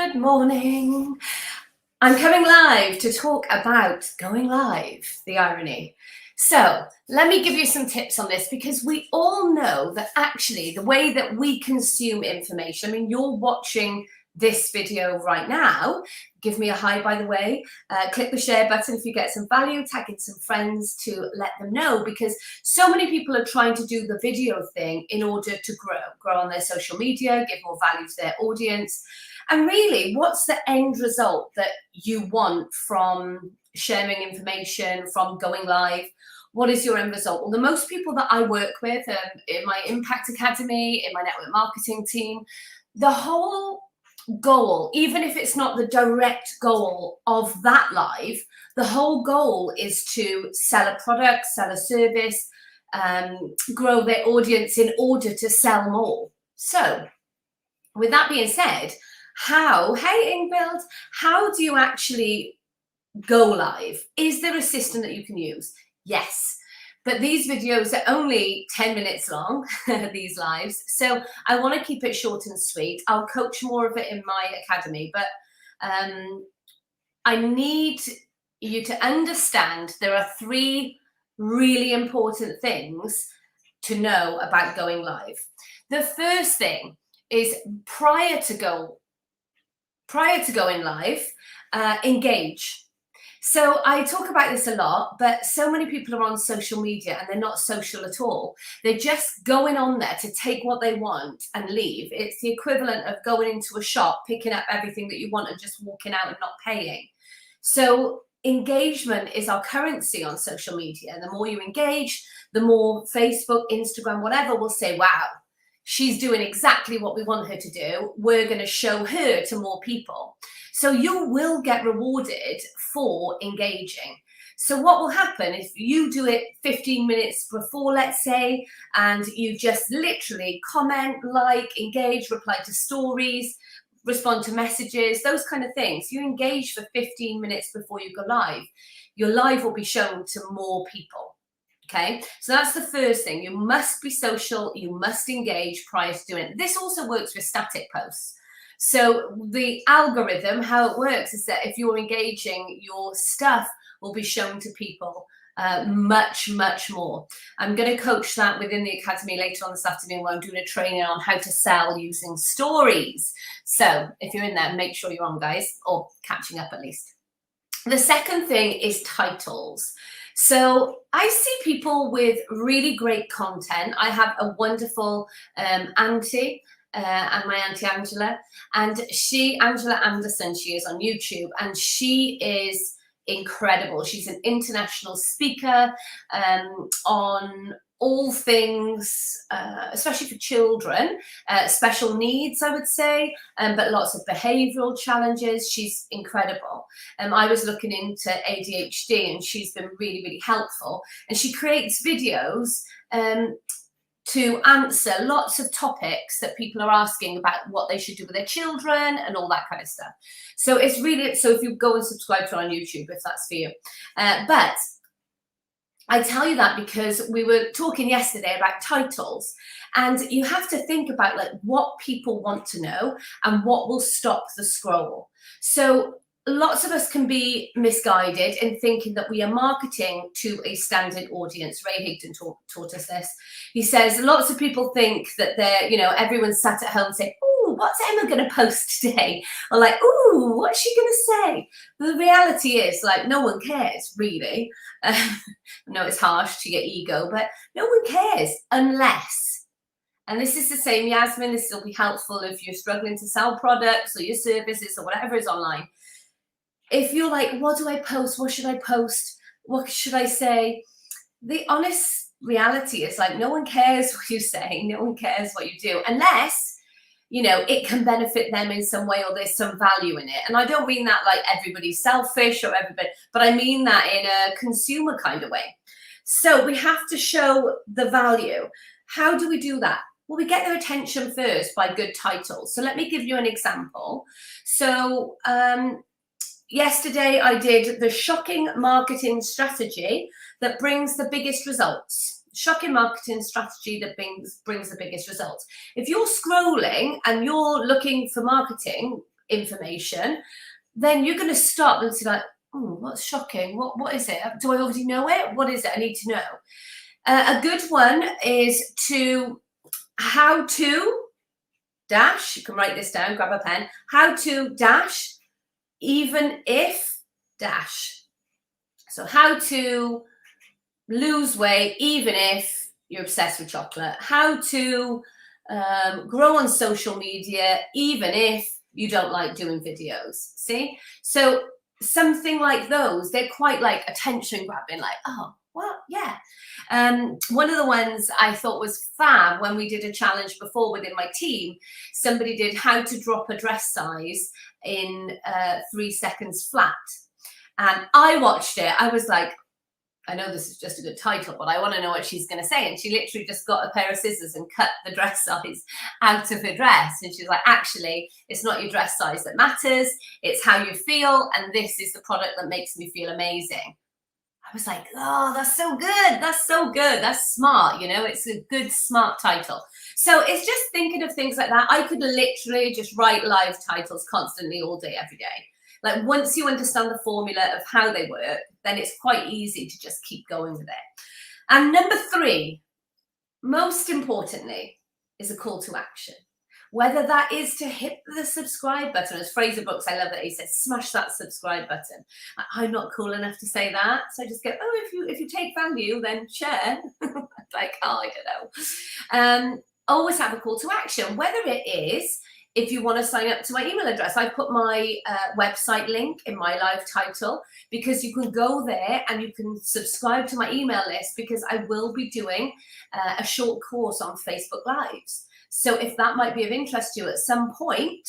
Good morning. I'm coming live to talk about going live, the irony. So let me give you some tips on this, because we all know that actually the way that we consume information, I mean, you're watching this video right now. Give me a hi, by the way. Click the share button if you get some value, tag in some friends to let them know, because so many people are trying to do the video thing in order to grow on their social media, give more value to their audience. And really, what's the end result that you want from sharing information, from going live? What is your end result? Well, the most people that I work with in my Impact Academy, in my network marketing team, the whole goal, even if it's not the direct goal of that live, the whole goal is to sell a product, sell a service, grow their audience in order to sell more. So with that being said, hey Ingvild, how do you actually go live? Is there a system that you can use? Yes, but these videos are only 10 minutes long, these lives. So I want to keep it short and sweet. I'll coach more of it in my academy, but I need you to understand there are 3 really important things to know about going live. The first thing is prior to going live, engage. So I talk about this a lot, but so many people are on social media and they're not social at all. They're just going on there to take what they want and leave. It's the equivalent of going into a shop, picking up everything that you want and just walking out and not paying. So engagement is our currency on social media. And the more you engage, the more Facebook, Instagram, whatever will say, wow, she's doing exactly what we want her to do. We're going to show her to more people. So you will get rewarded for engaging. So what will happen if you do it 15 minutes before, let's say, and you just literally comment, like, engage, reply to stories, respond to messages, those kind of things. You engage for 15 minutes before you go live. Your live will be shown to more people. Okay, so that's the first thing. You must be social, you must engage prior to doing it. This also works with static posts. So the algorithm, how it works is that if you're engaging, your stuff will be shown to people much, much more. I'm going to coach that within the academy later on this afternoon, where I'm doing a training on how to sell using stories. So if you're in there, make sure you're on, guys, or catching up at least. The second thing is titles. So I see people with really great content. I have a wonderful auntie, and my auntie Angela, and Angela Anderson, she is on YouTube, and she is incredible. She's an international speaker on all things, especially for children, special needs, I would say, but lots of behavioral challenges. She's incredible. I was looking into ADHD, and she's been really, really helpful. And she creates videos to answer lots of topics that people are asking about what they should do with their children and all that kind of stuff. So it's really, so if you go and subscribe to her on YouTube, if that's for you. But I tell you that because we were talking yesterday about titles, and you have to think about like what people want to know and what will stop the scroll. So lots of us can be misguided in thinking that we are marketing to a standard audience. Ray Higdon taught us this. He says lots of people think that they're, everyone's sat at home saying, "Oh, what's Emma going to post today?" Or like, "Oh, what's she going to say?" The reality is, like, no one cares, really. No, it's harsh to your ego, but no one cares unless, and this is the same, Yasmin, this will be helpful if you're struggling to sell products or your services or whatever is online. If you're like, what do I post? What should I post? What should I say? The honest reality is, like, no one cares what you say. No one cares what you do, unless, it can benefit them in some way or there's some value in it. And I don't mean that like everybody's selfish or everybody, but I mean that in a consumer kind of way. So we have to show the value. How do we do that? Well, we get their attention first by good titles. So let me give you an example. So yesterday I did the shocking marketing strategy that brings the biggest results. Shocking marketing strategy that brings the biggest results. If you're scrolling and you're looking for marketing, information, then you're going to stop and say like, oh, what's shocking? What is it? Do I already know it? What is it? I need to know. A good one is to how to dash. You can write this down, grab a pen. How to dash, even if dash. So how to lose weight, even if you're obsessed with chocolate. How to grow on social media, even if you don't like doing videos. See? So something like those, they're quite like attention grabbing, like, oh, well, yeah. One of the ones I thought was fab when we did a challenge before within my team, somebody did how to drop a dress size in 3 seconds flat. And I watched it. I was like, I know this is just a good title, but I want to know what she's going to say. And she literally just got a pair of scissors and cut the dress size out of her dress. And she's like, actually, it's not your dress size that matters. It's how you feel. And this is the product that makes me feel amazing. I was like, oh, that's so good. That's so good. That's smart. You know, it's a good, smart title. So it's just thinking of things like that. I could literally just write live titles constantly all day, every day. Like once you understand the formula of how they work, then it's quite easy to just keep going with it. And number 3, most importantly, is a call to action. Whether that is to hit the subscribe button, as Fraser Brooks, I love that he says, smash that subscribe button. I'm not cool enough to say that. So I just go, oh, if you take value, then share. Like, oh, I don't know. Always have a call to action, whether it is, if you want to sign up to my email address, I put my website link in my live title, because you can go there and you can subscribe to my email list, because I will be doing a short course on Facebook Lives. So if that might be of interest to you at some point,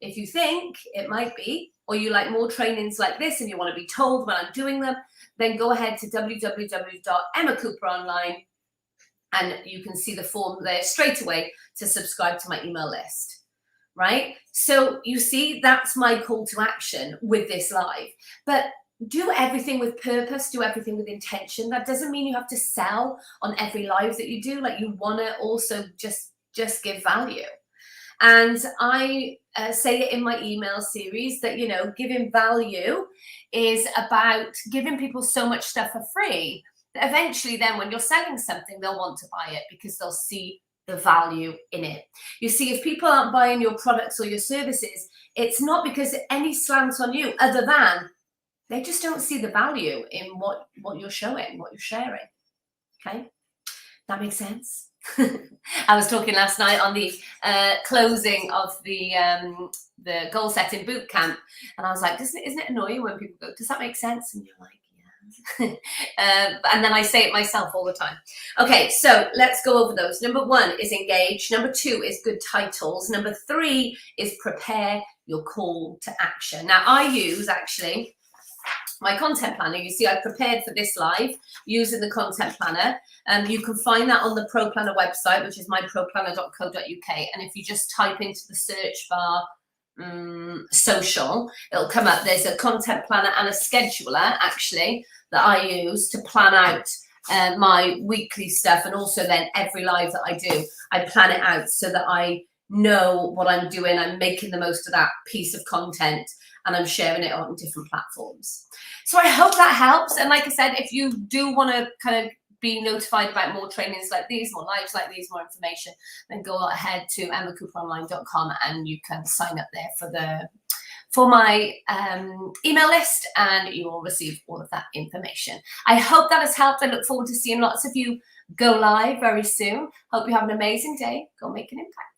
if you think it might be, or you like more trainings like this and you want to be told when I'm doing them, then go ahead to www.emmacooperonline and you can see the form there straight away to subscribe to my email list. Right? So you see, that's my call to action with this live. But do everything with purpose, do everything with intention. That doesn't mean you have to sell on every live that you do. Like, you want to also just give value. And I say it in my email series that, you know, giving value is about giving people so much stuff for free that eventually then when you're selling something, they'll want to buy it because they'll see the value in it. You see, if people aren't buying your products or your services, it's not because any slant on you, other than they just don't see the value in what you're showing, what you're sharing. Okay, that makes sense. I was talking last night on the closing of the goal setting boot camp, and I was like, isn't it annoying when people go, does that make sense? And you're like, and then I say it myself all the time. Okay, so let's go over those. Number 1 is engage. Number 2 is good titles. Number 3 is prepare your call to action. Now, I use actually my content planner. You see, I prepared for this live using the content planner. You can find that on the Pro Planner website, which is myproplanner.co.uk. And if you just type into the search bar social, it'll come up. There's a content planner and a scheduler actually that I use to plan out my weekly stuff, and also then every live that I do, I plan it out so that I know what I'm doing. I'm making the most of that piece of content and I'm sharing it on different platforms. So I hope that helps. And like I said, if you do want to kind of be notified about more trainings like these, more lives like these, more information, then go ahead to emmacooperonline.com and you can sign up there for my email list, and you will receive all of that information. I hope that has helped. I look forward to seeing lots of you go live very soon. Hope you have an amazing day. Go make an impact.